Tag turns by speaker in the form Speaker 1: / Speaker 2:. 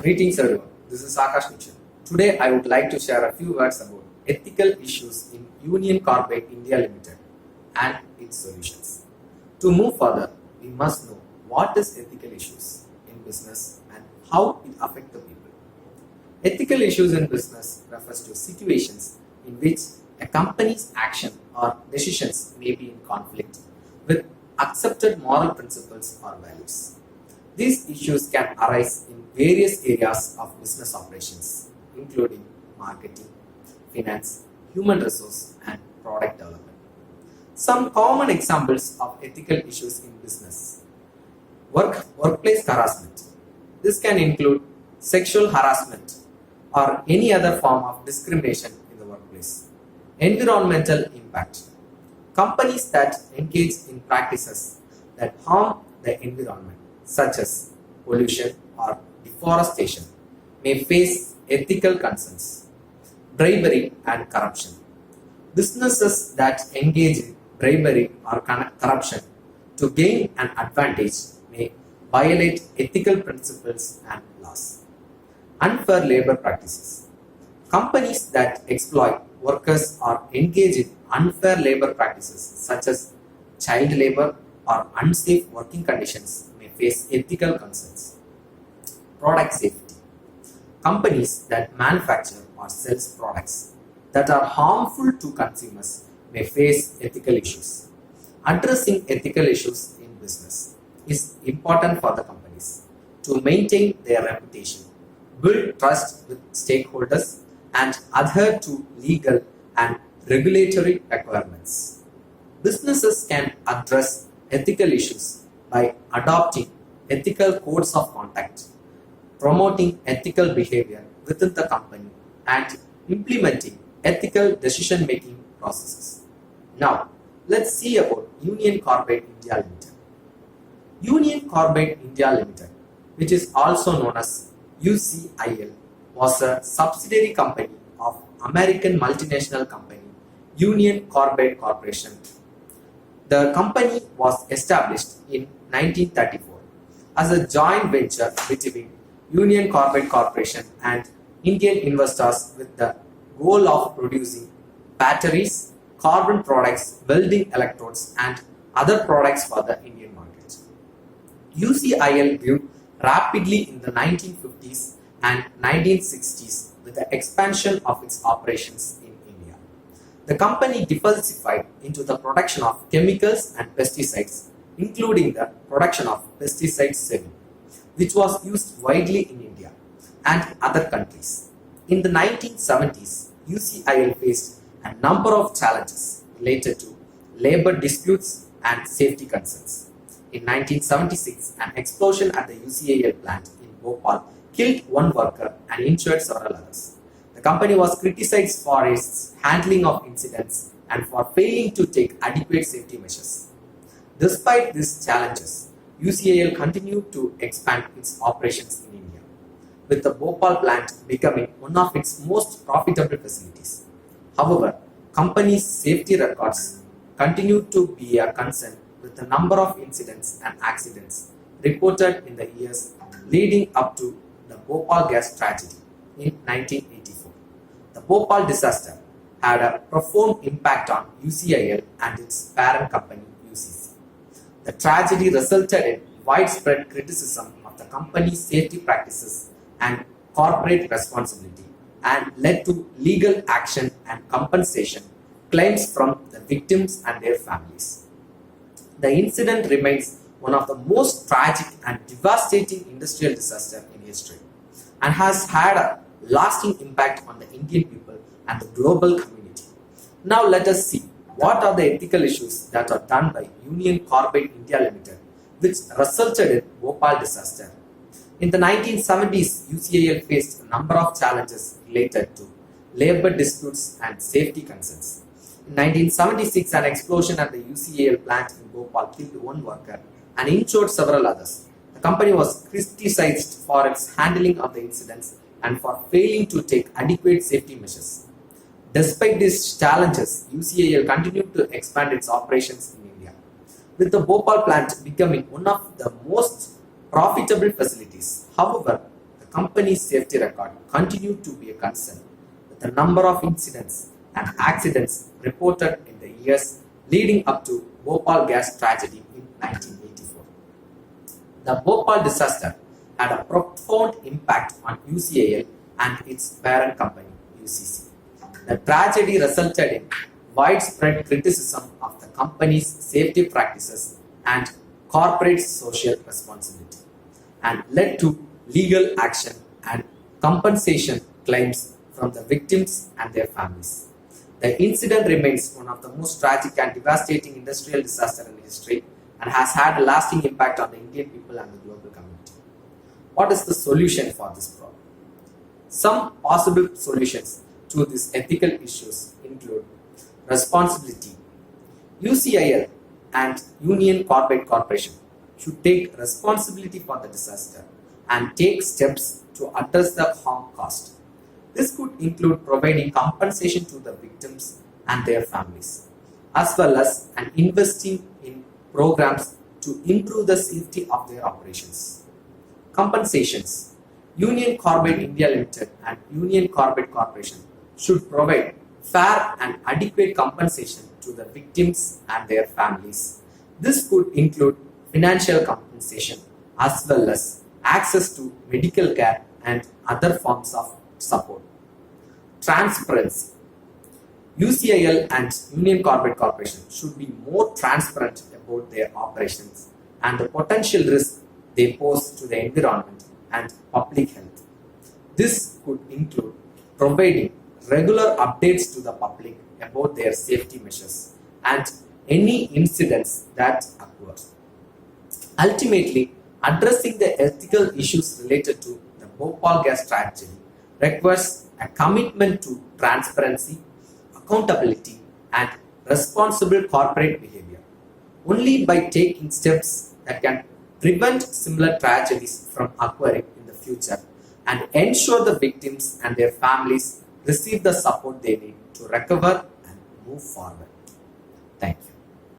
Speaker 1: Greetings everyone, this is Akash Nixson. Today I would like to share a few words about ethical issues in Union Carbide India Limited and its solutions. To move further, we must know what is ethical issues in business and how it affects the people. Ethical issues in business refers to situations in which a company's action or decisions may be in conflict with accepted moral principles or values. These issues can arise in various areas of business operations, including marketing, finance, human resource, and product development. Some common examples of ethical issues in business: workplace harassment. This can include sexual harassment or any other form of discrimination in the workplace. Environmental impact. Companies that engage in practices that harm the environment, such as pollution or deforestation, may face ethical concerns. Bribery and corruption. Businesses that engage in bribery or corruption to gain an advantage may violate ethical principles and laws. Unfair labor practices. Companies that exploit workers or engage in unfair labor practices such as child labor or unsafe working conditions may face ethical concerns. Product safety. Companies that manufacture or sell products that are harmful to consumers may face ethical issues. Addressing ethical issues in business is important for the companies to maintain their reputation, build trust with stakeholders, and adhere to legal and regulatory requirements. Businesses can address ethical issues by adopting ethical codes of conduct, promoting ethical behavior within the company, and implementing ethical decision-making processes. Now, let's see about Union Carbide India Limited. Union Carbide India Limited, which is also known as UCIL, was a subsidiary company of American multinational company Union Carbide Corporation. The company was established in 1934 as a joint venture between Union Carbide Corporation and Indian investors with the goal of producing batteries, carbon products, welding electrodes, and other products for the Indian market. UCIL grew rapidly in the 1950s and 1960s with the expansion of its operations in India. The company diversified into the production of chemicals and pesticides, including the production of pesticide savin, which was used widely in India and other countries. In the 1970s, UCIL faced a number of challenges related to labor disputes and safety concerns. In 1976, an explosion at the UCIL plant in Bhopal killed one worker and injured several others. The company was criticized for its handling of incidents and for failing to take adequate safety measures. Despite these challenges, UCIL continued to expand its operations in India, with the Bhopal plant becoming one of its most profitable facilities. However, company's safety records continued to be a concern with the number of incidents and accidents reported in the years leading up to the Bhopal gas tragedy in 1984. The Bhopal disaster had a profound impact on UCIL and its parent company UCC. The tragedy resulted in widespread criticism of the company's safety practices and corporate responsibility and led to legal action and compensation claims from the victims and their families. The incident remains one of the most tragic and devastating industrial disasters in history and has had a lasting impact on the Indian people and the global community. Now let us see what are the ethical issues that are done by Union Carbide India Limited, which resulted in Bhopal disaster. In the 1970s, UCIL faced a number of challenges related to labor disputes and safety concerns. In 1976, an explosion at the UCIL plant in Bhopal killed one worker and injured several others. The company was criticized for its handling of the incidents and for failing to take adequate safety measures. Despite these challenges, UCIL continued to expand its operations in India, with the Bhopal plant becoming one of the most profitable facilities. However, the company's safety record continued to be a concern, with the number of incidents and accidents reported in the years leading up to Bhopal gas tragedy in 1984. The Bhopal disaster had a profound impact on UCIL and its parent company, UCC. The tragedy resulted in widespread criticism of the company's safety practices and corporate social responsibility, and led to legal action and compensation claims from the victims and their families. The incident remains one of the most tragic and devastating industrial disasters in history and has had a lasting impact on the Indian people and the global community. What is the solution for this problem? Some possible solutions to these ethical issues include responsibility. UCIL and Union Carbide Corporation should take responsibility for the disaster and take steps to address the harm caused. This could include providing compensation to the victims and their families, as well as investing in programs to improve the safety of their operations. Compensations. Union Carbide India Limited and Union Carbide Corporation should provide fair and adequate compensation to the victims and their families. This could include financial compensation as well as access to medical care and other forms of support. Transparency. UCIL and Union Carbide Corporation should be more transparent about their operations and the potential risk they pose to the environment and public health. This could include providing regular updates to the public about their safety measures and any incidents that occur. Ultimately, addressing the ethical issues related to the Bhopal gas tragedy requires a commitment to transparency, accountability, and responsible corporate behavior. Only by taking steps that can prevent similar tragedies from occurring in the future and ensure the victims and their families receive the support they need to recover and move forward. Thank you.